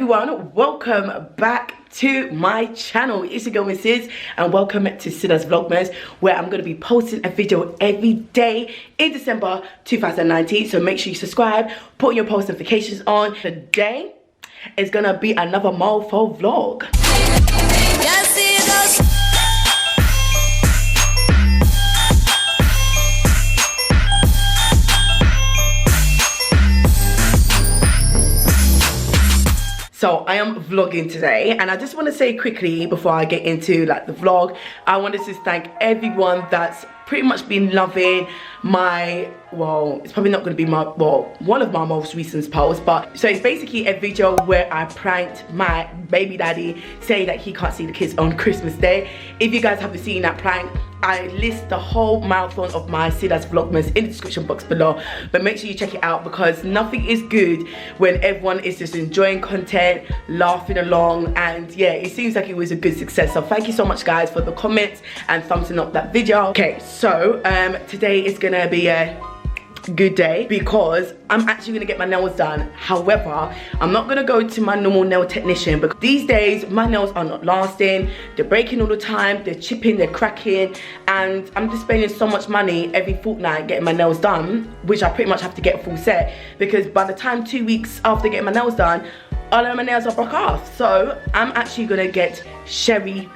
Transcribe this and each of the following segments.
everyone, welcome back to my channel. It's your girl Sydaz, and welcome to Sydaz Vlogmas, where I'm going to be posting a video every day in December 2019. So make sure you subscribe, put your post notifications on. Today is going to be another Morpho vlog. So I am vlogging today, and I just want to say quickly before I get into like the vlog, I want to just thank everyone that's pretty much been loving my, well, it's probably not going to be my, well, one of my most recent posts, but so it's basically a video where I pranked my baby daddy saying that he can't see the kids on Christmas Day. If you guys haven't seen that prank, I list the whole marathon of my Sydaz Vlogmas in the description box below, but make sure you check it out because nothing is good when everyone is just enjoying content, laughing along, and yeah, it seems like it was a good success. So thank you so much guys for the comments and thumbsing up that video. Okay, so today is gonna be a good day because I'm actually gonna get my nails done. However, I'm not gonna go to my normal nail technician because these days my nails are not lasting. They're breaking all the time, they're chipping, they're cracking, and I'm just spending so much money every fortnight getting my nails done, which I pretty much have to get a full set because by the time 2 weeks after getting my nails done, all of my nails are broke off. So I'm actually gonna get Sheripie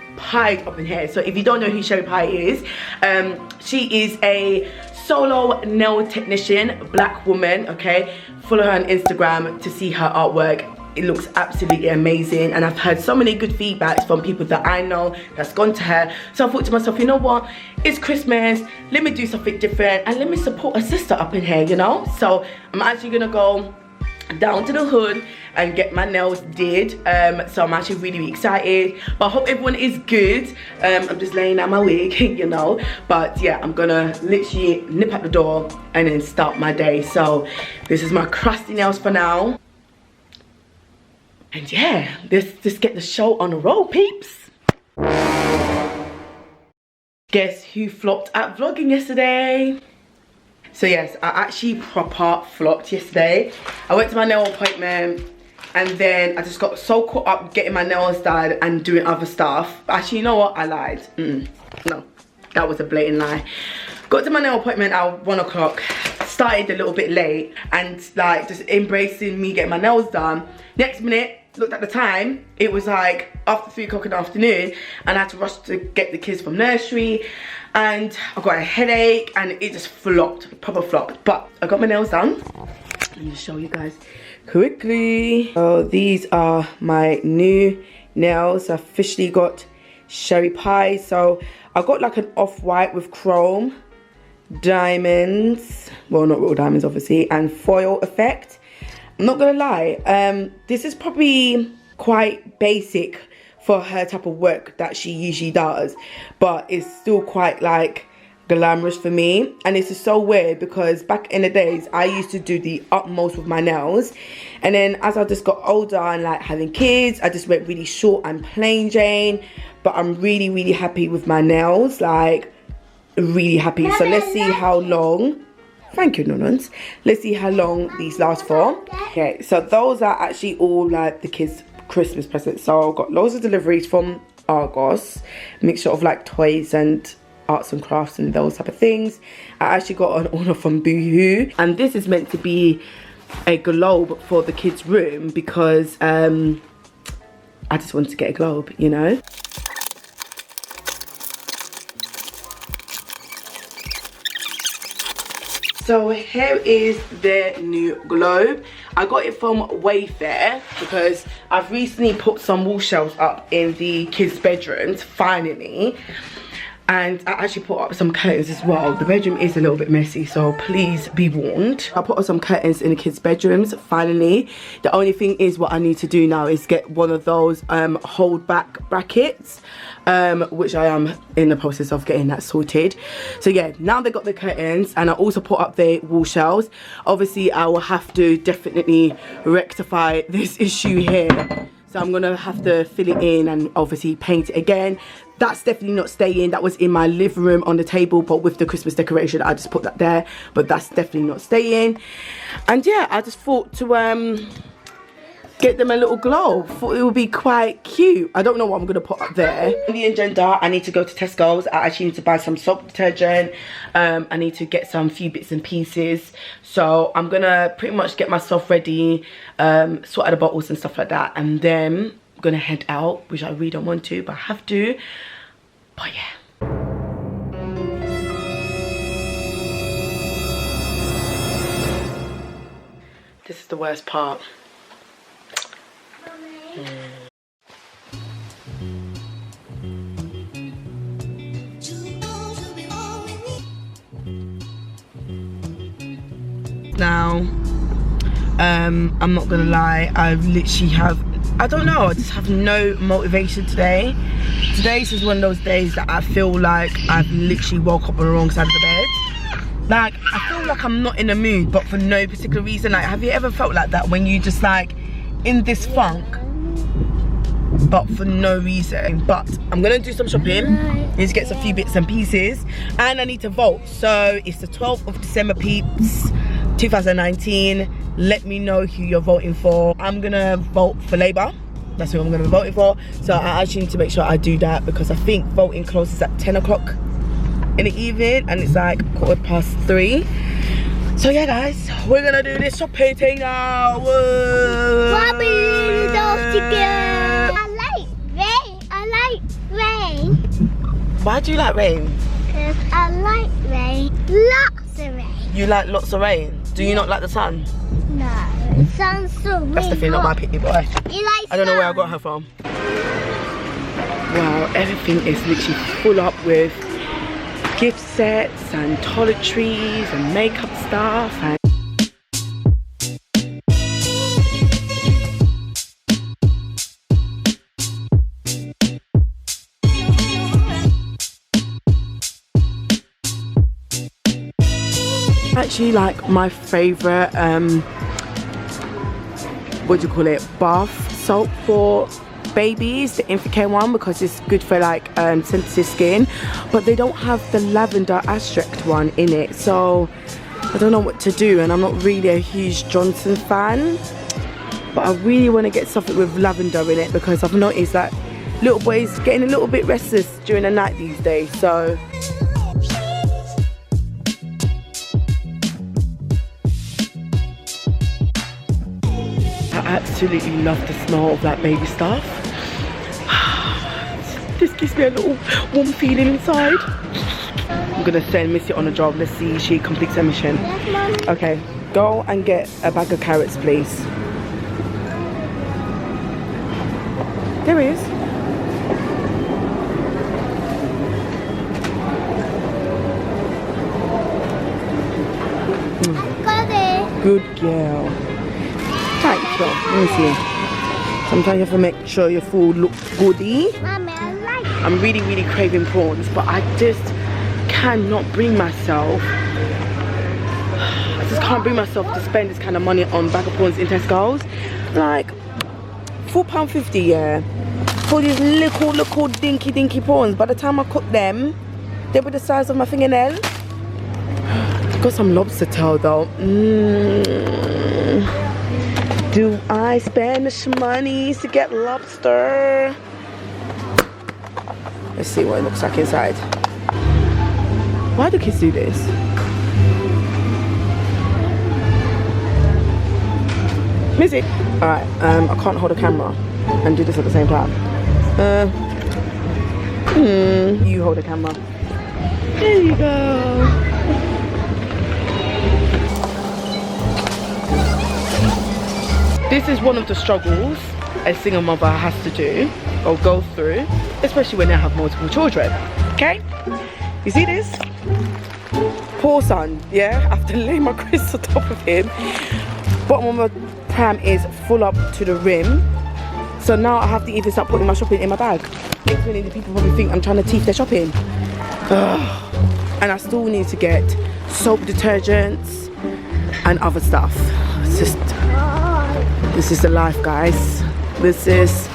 up in here. So if you don't know who Sheripie is, she is a solo nail technician, black woman, okay? Follow her on Instagram to see her artwork. It looks absolutely amazing, and I've heard so many good feedbacks from people that I know that's gone to her. So I thought to myself, you know what, it's Christmas, let me do something different and let me support a sister up in here, you know? So I'm actually gonna go down to the hood and get my nails did. So I'm actually really excited, but I hope everyone is good. I'm just laying out my wig, you know, but yeah, I'm gonna literally nip out the door and then start my day. So this is my crusty nails for now, and yeah, let's just get the show on the roll, peeps. Guess who flopped at vlogging yesterday? So yes, I actually proper flopped yesterday. I went to my nail appointment and then I just got so caught up getting my nails done and doing other stuff. Actually, you know what? I lied. No, that was a blatant lie. Got to my nail appointment at 1 o'clock. Started a little bit late and like just embracing me getting my nails done. Next minute, looked at the time, it was like after 3 o'clock in the afternoon, and I had to rush to get the kids from nursery, and I got a headache and it just flopped, proper flopped. But I got my nails done. Let me show you guys quickly. So these are my new nails. I officially got Sheripie. So I got like an off-white with chrome, diamonds, well not real diamonds obviously, and foil effect. I'm not gonna lie, this is probably quite basic for her type of work that she usually does, but it's still quite like glamorous for me. And this is so weird because back in the days I used to do the utmost with my nails, and then as I just got older and like having kids, I just went really short and plain Jane. But I'm really happy with my nails, like really happy. So let's see how long, thank you Nonons, let's see how long these last for. Okay, so those are actually all like the kids' Christmas presents. So I got loads of deliveries from Argos, mixture of like toys and arts and crafts and those type of things. I actually got an order from Boohoo, and this is meant to be a globe for the kids' room because I just wanted to get a globe, you know. So here is the new globe. I got it from Wayfair because I've recently put some wall shelves up in the kids' bedrooms, finally. And I actually put up some curtains as well. The bedroom is a little bit messy, so please be warned. I put up some curtains in the kids' bedrooms, finally. The only thing is what I need to do now is get one of those hold back brackets, which I am in the process of getting that sorted. So yeah, now they got the curtains, and I also put up the wall shelves. Obviously, I will have to definitely rectify this issue here. So I'm gonna have to fill it in and obviously paint it again. That's definitely not staying. That was in my living room on the table, but with the Christmas decoration, I just put that there. But that's definitely not staying. And yeah, I just thought to get them a little glow. Thought it would be quite cute. I don't know what I'm gonna put up there. On the agenda, I need to go to Tesco's. I actually need to buy some soap detergent. I need to get some few bits and pieces. So I'm gonna pretty much get myself ready, sort out the bottles and stuff like that, and then I'm gonna head out, which I really don't want to, but I have to. But yeah. This is the worst part. Now, I'm not gonna lie, I literally have, I don't know, I just have no motivation today. Today's is one of those days that I feel like I've literally woke up on the wrong side of the bed. Like, I feel like I'm not in a mood, but for no particular reason. Like, have you ever felt like that when you just like in this funk, but for no reason? But I'm gonna do some shopping. Need to get some few bits and pieces, and I need to vote. So it's the 12th of December, peeps, 2019. Let me know who you're voting for. I'm gonna vote for Labour. That's who I'm gonna be voting for. So I actually need to make sure I do that, because I think voting closes at 10 o'clock in the evening, and it's like 3:15. So yeah, guys, we're gonna do this shopping thing now. Bobby, I like rain. I like rain. Why do you like rain? Because I like rain. Lots of rain. You like lots of rain. Do you not like the sun? No, it sounds so really That's definitely not my picky boy. You like I don't know where I got her from. Wow, everything is literally full up with gift sets and toiletries and makeup stuff and actually like my favorite what do you call it, bath soap for babies, the Infocare one, because it's good for like sensitive skin, but they don't have the lavender extract one in it, so I don't know what to do. And I'm not really a huge Johnson fan, but I really want to get something with lavender in it, because I've noticed that little boys getting a little bit restless during the night these days. So I absolutely love the smell of that baby stuff. This gives me a little warm feeling inside. I'm gonna send Missy on a job. Let's see if she completes her mission. Okay, go and get a bag of carrots, please. There he is. Got it. Good girl. Thank you. Let me see. Sometimes you have to make sure your food looks goody. Mommy, I like it. I'm really, really craving prawns, but I just cannot bring myself. I just can't bring myself to spend this kind of money on bag of prawns in Tesco's. Like £4.50, yeah, for these little dinky prawns. By the time I cook them, they were the size of my fingernail. Got some lobster tail though. Do I spend money to get lobster? Let's see what it looks like inside. Why do kids do this? Missy. Alright, I can't hold a camera and do this at the same time. You hold the camera. There you go. This is one of the struggles a single mother has to do or go through, especially when they have multiple children. Okay? You see this? Poor son, yeah? I have to lay my crisps on top of him. Bottom of my pram is full up to the rim. So now I have to even start putting my shopping in my bag. Next minute, people probably think I'm trying to teeth their shopping. Ugh. And I still need to get soap detergents and other stuff. It's just, this is the life, guys. This is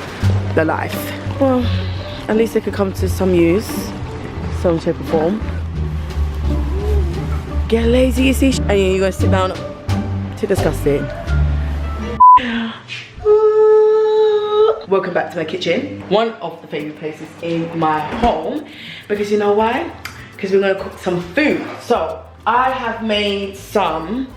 the life. Well, at least they could come to some use, some shape or form. Get lazy, you see, and you're gonna sit down to discuss it. welcome back to my kitchen. One of the favorite places in my home, because you know why? Because we're gonna cook some food. So I have made some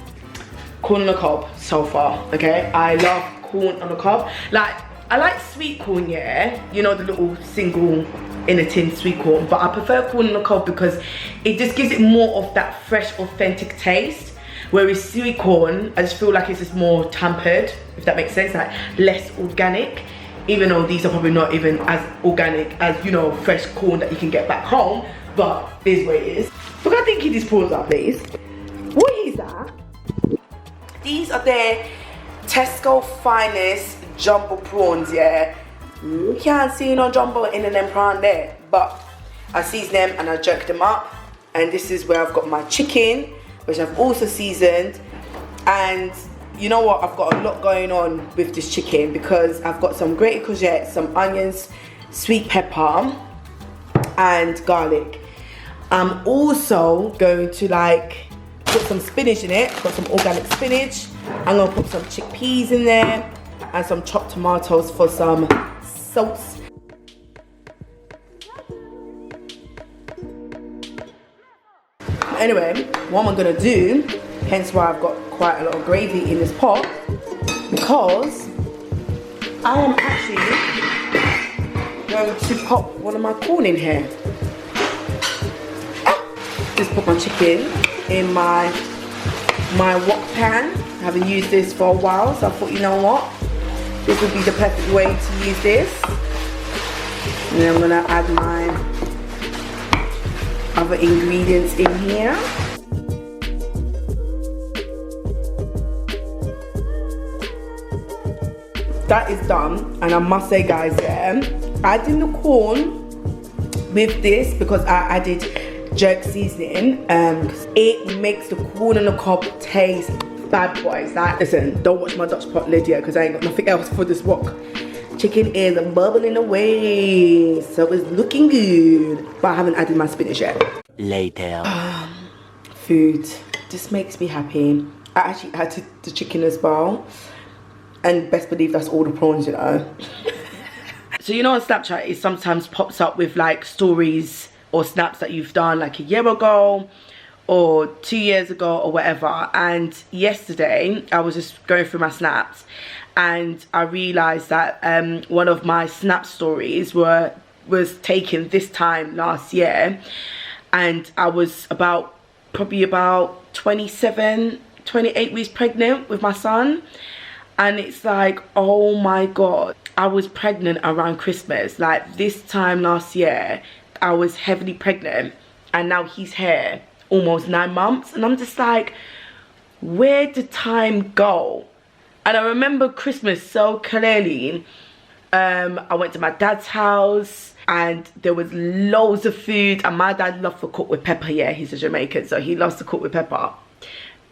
corn on the cob so far, okay? I love corn on the cob. Like, I like sweet corn, yeah? You know, the little single in a tin sweet corn, but I prefer corn on the cob because it just gives it more of that fresh, authentic taste. Whereas sweet corn, I just feel like it's just more tampered, if that makes sense, like less organic. Even though these are probably not even as organic as, you know, fresh corn that you can get back home, but it is what it is. Look how dinky these prawns are, please. What is that? These are their Tesco finest jumbo prawns, yeah. You can't see no jumbo in them prawn there, but I season them and I jerk them up. And this is where I've got my chicken, which I've also seasoned. And you know what, I've got a lot going on with this chicken because I've got some grated courgette, some onions, sweet pepper and garlic. I'm also going to like put some spinach in it. I've got some organic spinach. I'm gonna put some chickpeas in there and some chopped tomatoes for some sauce. Anyway, what am I gonna do, hence why I've got quite a lot of gravy in this pot, because I am actually going to pop one of my corn in here. Just put my chicken in my wok pan. I haven't used this for a while, so I thought, you know what, this would be the perfect way to use this. And then I'm gonna add my other ingredients in here. That is done, and I must say, guys, yeah, adding the corn with this, because I added jerk seasoning, it makes the corn on the cob taste bad, boys. Like, listen, don't watch my Dutch pot lid yet, because I ain't got nothing else for this wok. Chicken is bubbling away, so it's looking good, but I haven't added my spinach yet. Later. Food just makes me happy. I actually added the chicken as well, and best believe that's all the prawns, you know. So you know on Snapchat it sometimes pops up with like stories or snaps that you've done like a year ago or 2 years ago or whatever. And yesterday I was just going through my snaps and I realized that one of my snap stories was taken this time last year, and I was probably about 27, 28 weeks pregnant with my son. And it's like, oh my god, I was pregnant around Christmas. Like this time last year I was heavily pregnant, and now he's here almost 9 months, and I'm just like, where did time go? And I remember Christmas so clearly. I went to my dad's house and there was loads of food, and my dad loves to cook with pepper. Yeah, he's a Jamaican, so he loves to cook with pepper.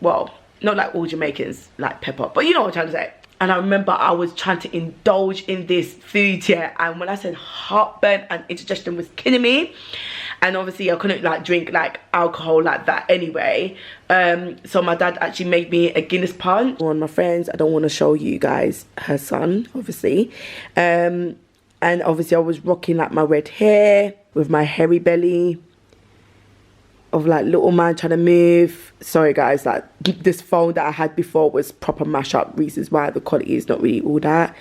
Well, not like all Jamaicans like pepper, but you know what I'm trying to say. And I remember I was trying to indulge in this food here, and when I said heartburn and indigestion was killing me, and obviously I couldn't like drink like alcohol like that anyway, so my dad actually made me a Guinness punch. One of my friends, I don't want to show you guys her son obviously, and obviously I was rocking like my red hair with my hairy belly of like little man trying to move. Sorry guys, like this phone that I had before was proper mash up, reasons why the quality is not really all that.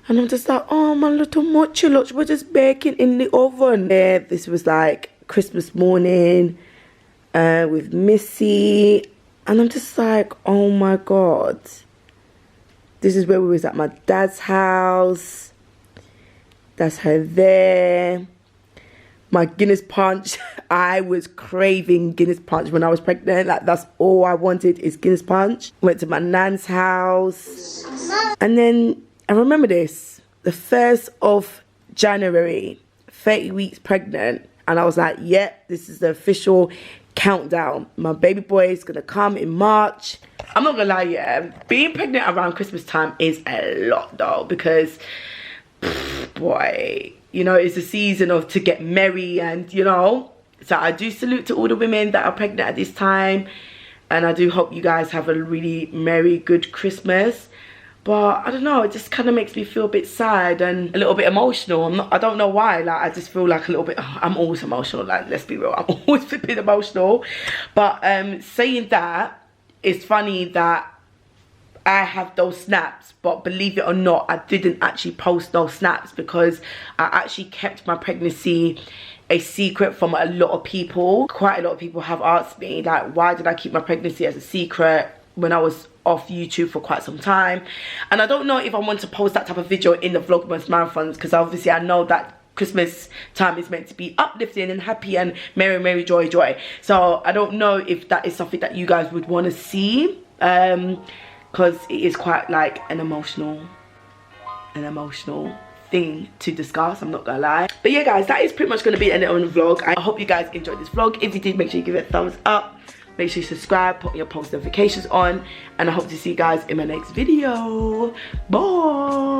And I'm just like, oh my little mochi, look, we're just baking in the oven. Yeah, this was like Christmas morning with Missy, and I'm just like, oh my god, this is where we was at my dad's house. That's her there. My Guinness punch, I was craving Guinness punch when I was pregnant. Like that's all I wanted is Guinness punch. Went to my nan's house, and then I remember this, the 1st of January, 30 weeks pregnant, and I was like, yeah, this is the official countdown. My baby boy is gonna come in March. I'm not gonna lie, yeah, being pregnant around Christmas time is a lot though, because boy, you know, it's a season of to get merry, and you know, so I do salute to all the women that are pregnant at this time, and I do hope you guys have a really merry, good Christmas. but I don't know, it just kind of makes me feel a bit sad and a little bit emotional. I don't know why, like I just feel like a little bit, I'm always emotional, like let's be real, I'm always flipping emotional. But saying that, it's funny that I have those snaps, but believe it or not, I didn't actually post those snaps because I actually kept my pregnancy a secret from a lot of people. Quite a lot of people have asked me, like, why did I keep my pregnancy as a secret when I was off YouTube for quite some time? And I don't know if I want to post that type of video in the Vlogmas marathons, because obviously I know that Christmas time is meant to be uplifting and happy and merry joy. So I don't know if that is something that you guys would want to see, because it is quite like an emotional thing to discuss, I'm not gonna lie. But yeah guys, that is pretty much gonna be the end of the vlog. I hope you guys enjoyed this vlog. If you did, make sure you give it a thumbs up, make sure you subscribe, put your post notifications on, and I hope to see you guys in my next video. Bye.